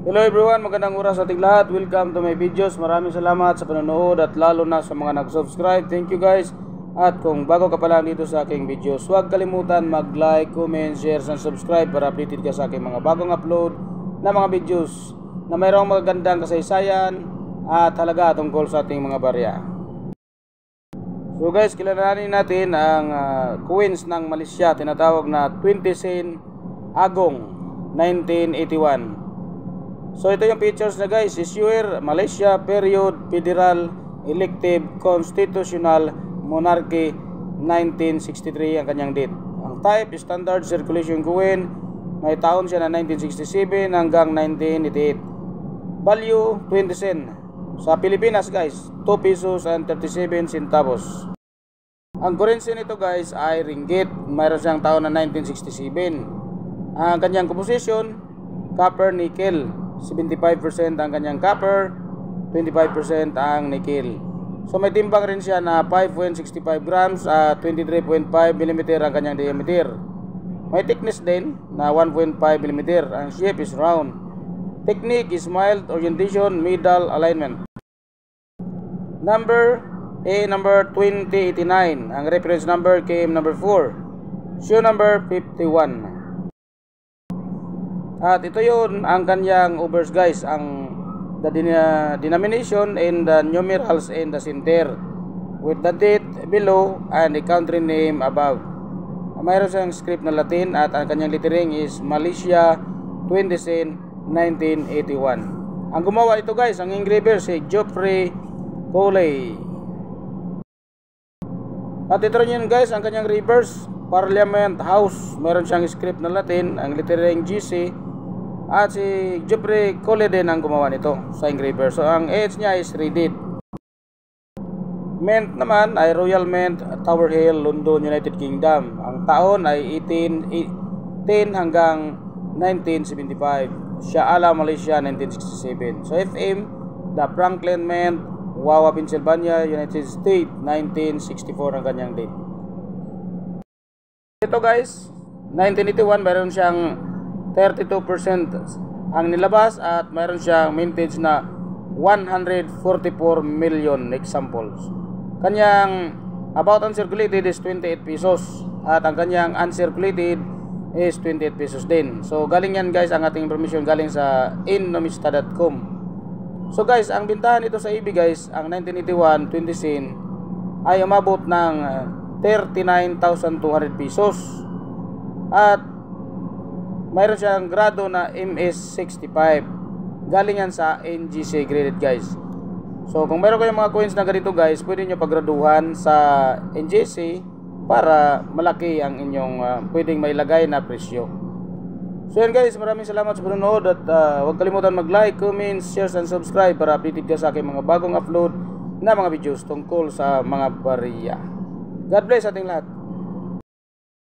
Hello everyone, magandang oras sa ating lahat. Welcome to my videos. Maraming salamat sa panonood at lalo na sa mga nag-subscribe. Thank you guys. At kung bago ka pa lang dito sa aking videos, huwag kalimutan mag-like, comment, share, and subscribe para updated ka sa aking mga bagong upload na mga videos na mayroong magagandang kasaysayan at halaga tungkol sa ating mga barya. So guys, kilalanin natin ang coins ng Malaysia, tinatawag na 20 Sen Agong 1981. So ito yung pictures na guys, issuer Malaysia period Federal Elective Constitutional Monarchy 1963 ang kanyang date. Ang type standard circulation coin, may taon siya na 1967 hanggang 1988. Value 20 sen. Sa Pilipinas guys, 2 pesos and 37 centavos. Ang currency nito guys ay ringgit. Mayroon siyang taon na 1967. Ang kanyang composition, copper nickel. 75% ang kanyang copper, 25% ang nickel. So may timbang rin siya na 5.65 grams at 23.5 mm ang kanyang diameter. May thickness din na 1.5 mm. Ang shape is round. Technique is mild orientation, middle alignment. Number number 2089. Ang reference number KM number 4. Shoe number 51. At ito yun ang kanyang overs guys, ang the denomination and the numerals in the center with the date below and the country name above. Mayroon siyang script na Latin at ang kanyang lettering is Malaysia 20 Sen 1981. Ang gumawa ito guys, ang engraver si Geoffrey Coley. At ito rin yun guys, ang kanyang reverse Parliament House. Mayroon siyang script na Latin, ang lettering GC. At si Geoffrey Coley din ang gumawa nito sa engraver. So ang edge niya is 3D. Mint naman ay Royal Mint, Tower Hill, London, United Kingdom. Ang taon ay 1810 hanggang 1975. Shah Malaysia 1967. So FM, the Franklin Mint, Wawa, Pennsylvania, United States 1964 ang kanyang date. Ito guys, 1981 mayroon siyang 32% ang nilabas at mayroon siyang mintage na 144 million examples. Kanyang about uncirculated is 28 pesos at ang kanyang uncirculated is 28 pesos din. So galing yan guys, ang ating information galing sa innomista.com. So guys, ang bintahan ito sa EB guys, ang 1981 20 sen ay umabot ng 39,200 pesos at mayroon siyang grado na MS65. Galing yan sa NGC graded guys. So kung mayroon kayong mga coins na ganito guys, pwede nyo paggraduhan sa NGC para malaki ang inyong pwedeng mailagay na presyo. So yan guys, maraming salamat sa panonood at huwag kalimutan mag-like, comment, share, and subscribe para updated ka sa aking mga bagong upload na mga videos tungkol sa mga barya. God bless ating lahat.